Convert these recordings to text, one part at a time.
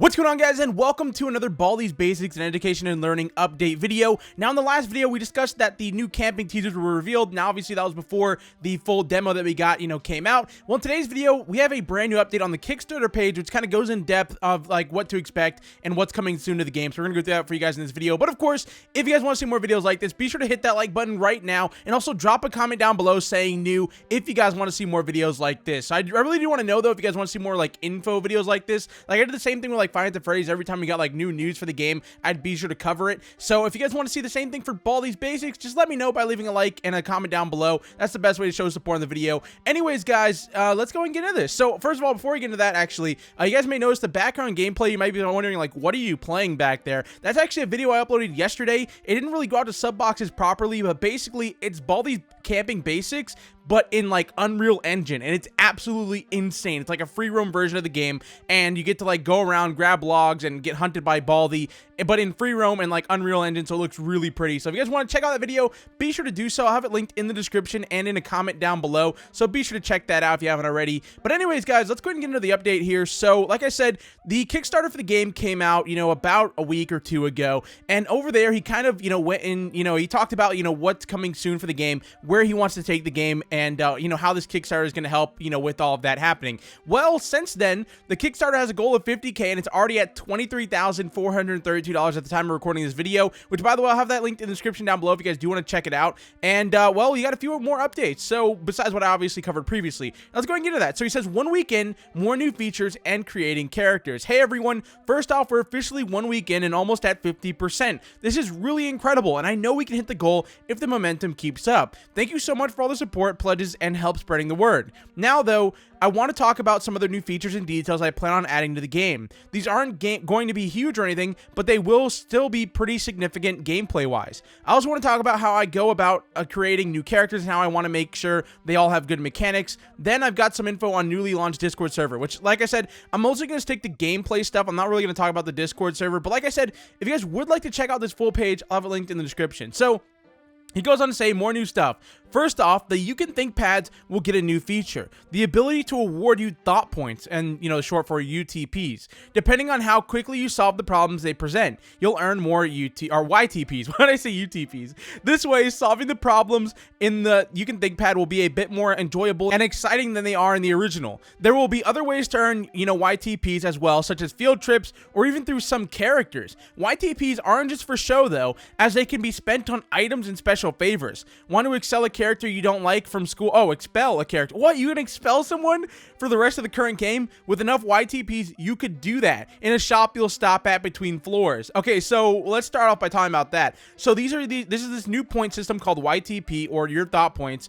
What's going on, guys, and welcome to another Baldis Basics and Education and Learning update video. Now, in the last video, we discussed that the new camping teasers were revealed. Now, obviously, that was before the full demo that we got, came out. Well, in today's video, we have a brand new update on the Kickstarter page, which kind of goes in depth of like what to expect and what's coming soon to the game. So we're gonna go through that for you guys in this video. But of course, if you guys want to see more videos like this, be sure to hit that like button right now, and also drop a comment down below saying new if you guys want to see more videos like this. I really do want to know though if you guys want to see more like info videos like this. Like I did the same thing with like Five Nights at Freddy's. Every time we got like new news for the game, I'd be sure to cover it. So if you guys want to see the same thing for Baldis Basics, just let me know by leaving a like and a comment down below. That's the best way to show support on the video. Anyways, guys, let's go and get into this. So first of all, before we get into that, actually, you guys may notice the background gameplay. You might be wondering like, what are you playing back there? That's actually a video I uploaded yesterday. It didn't really go out to sub boxes properly, but basically it's Baldis Camping Basics, but in like Unreal Engine, and it's absolutely insane. It's like a free roam version of the game, and you get to like go around, grab logs, and get hunted by Baldi, but in free roam and like Unreal Engine, so it looks really pretty. So if you guys want to check out that video, be sure to do so. I'll have it linked in the description and in a comment down below, so be sure to check that out if you haven't already. But anyways, guys, let's go ahead and get into the update here. So like I said, the Kickstarter for the game came out, about a week or two ago, and over there he kind of, went in, he talked about, what's coming soon for the game, where he wants to take the game, and how this Kickstarter is going to help, with all of that happening. Well, since then, the Kickstarter has a goal of 50K, and it's already at $23,432 at the time of recording this video, which, by the way, I'll have that linked in the description down below if you guys do want to check it out. And well, you got a few more updates, so besides what I obviously covered previously. Let's go and get into that. So he says 1 week in, more new features and creating characters. Hey everyone, first off, we're officially 1 week in and almost at 50%. This is really incredible, and I know we can hit the goal if the momentum keeps up. Thank you so much for all the support, pledges, and help spreading the word. Now though, I want to talk about some other new features and details I plan on adding to the game. These aren't going to be huge or anything, but they will still be pretty significant gameplay wise. I also want to talk about how I go about creating new characters and how I want to make sure they all have good mechanics. Then I've got some info on newly launched Discord server, which, like I said, I'm mostly going to stick to gameplay stuff. I'm not really going to talk about the Discord server, but like I said, if you guys would like to check out this full page, I'll have it linked in the description. So he goes on to say more new stuff. First off, the You Can Think pads will get a new feature, the ability to award you thought points, and short for UTPs. Depending on how quickly you solve the problems they present, you'll earn more YTPs. Why did I say UTPs? This way, solving the problems in the You Can Think pad will be a bit more enjoyable and exciting than they are in the original. There will be other ways to earn, YTPs as well, such as field trips or even through some characters. YTPs aren't just for show though, as they can be spent on items and special favors. Want to excel a character you don't like from school? Oh, expel a character. What? You can expel someone for the rest of the current game? With enough YTPs, you could do that in a shop you'll stop at between floors. Okay, so let's start off by talking about that. So this is this new point system called YTP, or your thought points,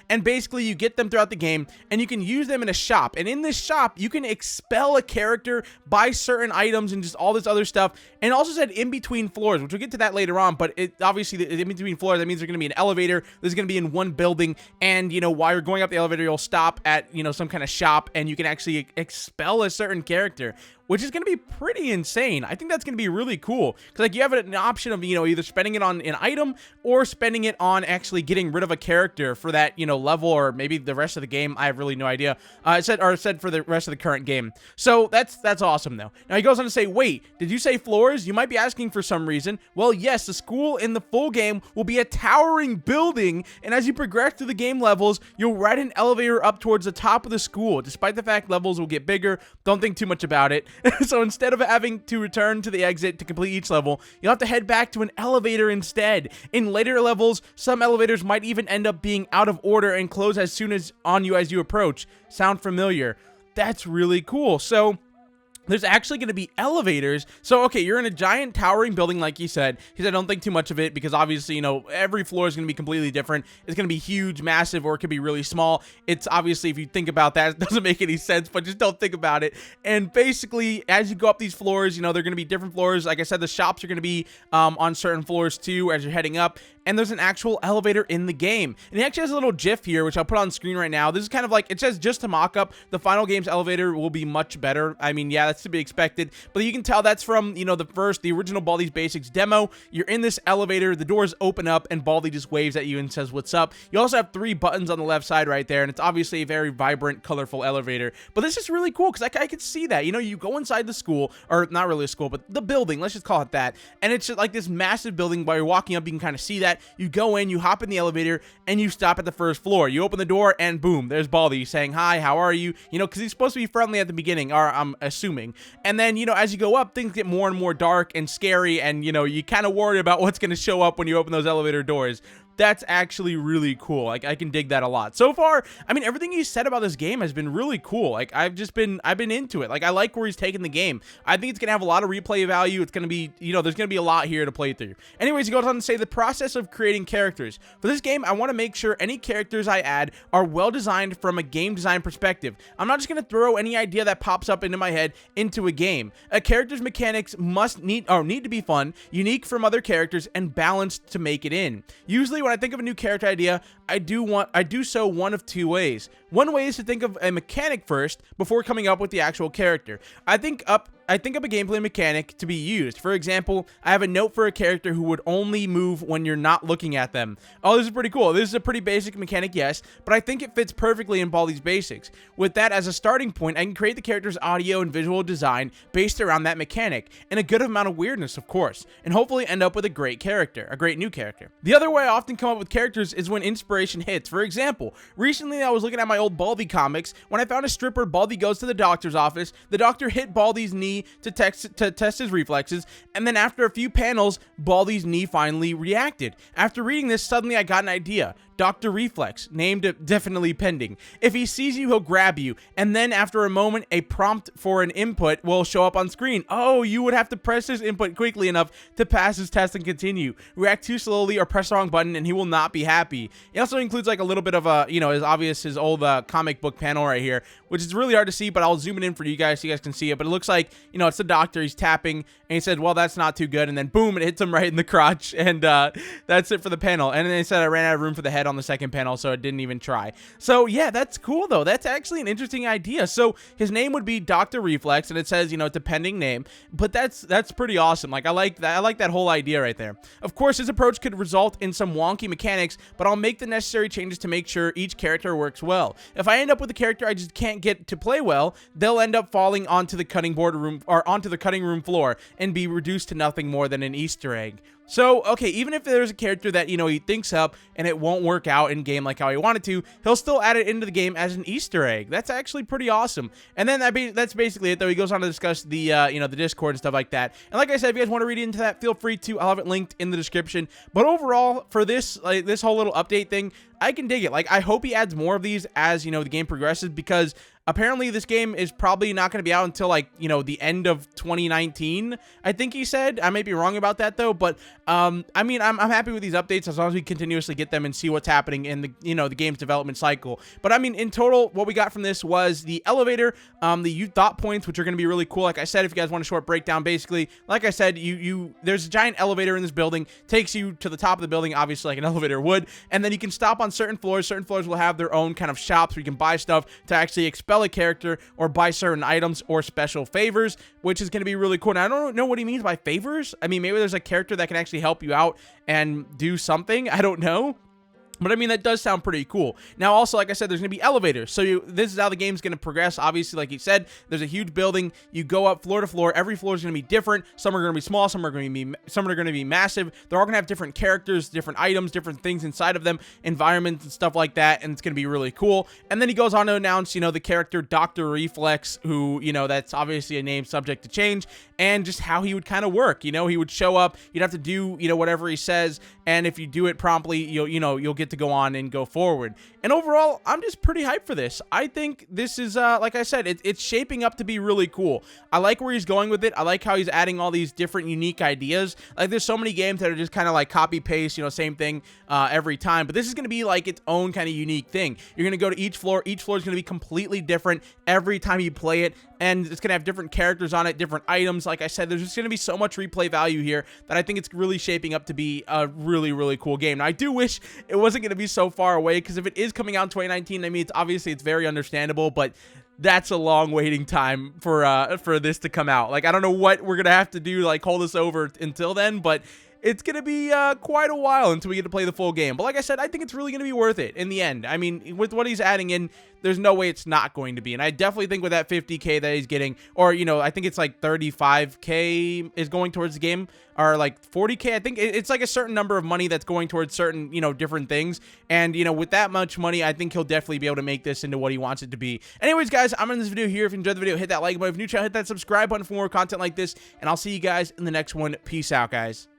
and basically you get them throughout the game, and you can use them in a shop. And in this shop, you can expel a character, buy certain items, and just all this other stuff. And it also said in between floors, which we'll get to that later on. But it obviously in between floors, that means there's going to be an elevator. There's going to be in one building, and while you're going up the elevator, you'll stop at some kind of shop, and you can actually expel a certain character, which is going to be pretty insane. I think that's going to be really cool, because like you have an option of either spending it on an item or spending it on actually getting rid of a character for that level, or maybe the rest of the game. I have really no idea. It said for the rest of the current game. So that's awesome though. Now he goes on to say, wait, did you say floors? You might be asking for some reason. Well, yes, the school in the full game will be a towering building, and as you progress through the game levels, you'll ride an elevator up towards the top of the school. Despite the fact levels will get bigger, don't think too much about it. So instead of having to return to the exit to complete each level, you'll have to head back to an elevator instead. In later levels, some elevators might even end up being out of order and close as soon as you approach. Sound familiar? That's really cool. So there's actually going to be elevators. So, okay, you're in a giant towering building, like he said. He said, don't think too much of it, because obviously, every floor is going to be completely different. It's going to be huge, massive, or it could be really small. It's obviously, if you think about that, it doesn't make any sense, but just don't think about it. And basically, as you go up these floors, they're going to be different floors. Like I said, the shops are going to be on certain floors too as you're heading up. And there's an actual elevator in the game. And he actually has a little GIF here, which I'll put on screen right now. This is kind of like, it says just to mock up, the final game's elevator will be much better. I mean, yeah, that's That's to be expected. But you can tell that's from, you know, the original Baldi's Basics demo. You're in this elevator, the doors open up, and Baldi just waves at you and says, "What's up?" You also have 3 buttons on the left side right there, and it's obviously a very vibrant, colorful elevator. But this is really cool because I could see that. You know, you go inside the school, or not really a school, but the building, let's just call it that. And it's just like this massive building. While you're walking up, you can kind of see that. You go in, you hop in the elevator, and you stop at the first floor. You open the door, and boom, there's Baldi saying, "Hi, how are you?" You know, because he's supposed to be friendly at the beginning, or I'm assuming. And then, you know, as you go up, things get more and more dark and scary, and, you know, you kind of worry about what's going to show up when you open those elevator doors. That's actually really cool. Like, I can dig that a lot. So far, I mean, everything he said about this game has been really cool. Like, I've been into it. Like, I like where he's taking the game. I think it's going to have a lot of replay value. It's going to be, you know, there's going to be a lot here to play through. Anyways, he goes on to say the process of creating characters. For this game, I want to make sure any characters I add are well designed from a game design perspective. I'm not just going to throw any idea that pops up into my head into a game. A character's mechanics need to be fun, unique from other characters, and balanced to make it in. Usually, when I think of a new character idea, I do so one of 2 ways. One way is to think of a mechanic first before coming up with the actual character. I think up a gameplay mechanic to be used. For example, I have a note for a character who would only move when you're not looking at them. Oh, this is pretty cool. This is a pretty basic mechanic, yes, but I think it fits perfectly in Baldi's Basics. With that as a starting point, I can create the character's audio and visual design based around that mechanic, and a good amount of weirdness, of course, and hopefully end up with a great character, a great new character. The other way I often come up with characters is when inspiration hits. For example, recently I was looking at my old Baldi comics. When I found a strip where Baldi goes to the doctor's office, the doctor hit Baldi's knee to test his reflexes, and then after a few panels, Baldi's knee finally reacted. After reading this, suddenly I got an idea. Dr. Reflex, named definitely pending. If he sees you, he'll grab you, and then after a moment, a prompt for an input will show up on screen. Oh, you would have to press his input quickly enough to pass his test and continue. React too slowly or press the wrong button, and he will not be happy. It also includes like a little bit of a, you know, his old comic book panel right here, which is really hard to see, but I'll zoom it in for you guys so you guys can see it. But it looks like, you know, it's the doctor, he's tapping, and he said, well, that's not too good, and then boom, it hits him right in the crotch, and that's it for the panel. And then they said I ran out of room for the head on the second panel, so I didn't even try. So yeah, that's cool though. That's actually an interesting idea. So his name would be Dr. Reflex, and it says, you know, it's a pending name, but that's pretty awesome. Like, I like that whole idea right there. Of course, his approach could result in some wonky mechanics, but I'll make the necessary changes to make sure each character works well. If I end up with a character I just can't get to play well, they'll end up falling onto the cutting room floor and be reduced to nothing more than an Easter egg. So, okay, even if there's a character that, you know, he thinks up and it won't work out in game like how he wanted to, he'll still add it into the game as an Easter egg. That's actually pretty awesome. And then that's basically it, though. He goes on to discuss the, you know, the Discord and stuff like that. And like I said, if you guys want to read into that, feel free to. I'll have it linked in the description. But overall, for this, like, this whole little update thing, I can dig it. Like, I hope he adds more of these as, you know, the game progresses, because apparently this game is probably not going to be out until, like, you know, the end of 2019, I think he said. I may be wrong about that, though, but I mean, I'm happy with these updates as long as we continuously get them and see what's happening in the, you know, the game's development cycle. But I mean, in total, what we got from this was the elevator, the thought points, which are going to be really cool. Like I said, if you guys want a short breakdown, basically, like I said, there's a giant elevator in this building, takes you to the top of the building, obviously like an elevator would, and then you can stop on certain floors. Certain floors will have their own kind of shops where you can buy stuff to actually expel a character or buy certain items or special favors, which is going to be really cool. Now, I don't know what he means by favors. I mean, maybe there's a character that can actually help you out and do something. I don't know. But I mean, that does sound pretty cool. Now, also, like I said, there's going to be elevators. So this is how the game's going to progress. Obviously, like he said, there's a huge building. You go up floor to floor. Every floor is going to be different. Some are going to be small. Some are going to be massive. They're all going to have different characters, different items, different things inside of them, environments and stuff like that. And it's going to be really cool. And then he goes on to announce, you know, the character Dr. Reflex, who, you know, that's obviously a name subject to change, and just how he would kind of work. You know, he would show up. You'd have to do, you know, whatever he says. And if you do it promptly, you'll get to go on and go forward. And overall, I'm just pretty hyped for this. I think this is, like I said, it's shaping up to be really cool. I like where he's going with it. I like how he's adding all these different unique ideas. Like, there's so many games that are just kind of like copy paste, you know, same thing every time. But this is going to be like its own kind of unique thing. You're going to go to each floor. Each floor is going to be completely different every time you play it. And it's going to have different characters on it, different items. Like I said, there's just going to be so much replay value here that I think it's really shaping up to be a really, really cool game. Now, I do wish it wasn't going to be so far away, because if it is coming out in 2019, I mean, it's very understandable, but that's a long waiting time for this to come out. Like, I don't know what we're gonna have to do, like, hold us over until then, but it's going to be quite a while until we get to play the full game. But like I said, I think it's really going to be worth it in the end. I mean, with what he's adding in, there's no way it's not going to be. And I definitely think with that 50K that he's getting, or, you know, I think it's like 35K is going towards the game, or like 40K. I think it's like a certain number of money that's going towards certain, you know, different things. And, you know, with that much money, I think he'll definitely be able to make this into what he wants it to be. Anyways, guys, I'm in this video here. If you enjoyed the video, hit that like button. If you're new channel, hit that subscribe button for more content like this. And I'll see you guys in the next one. Peace out, guys.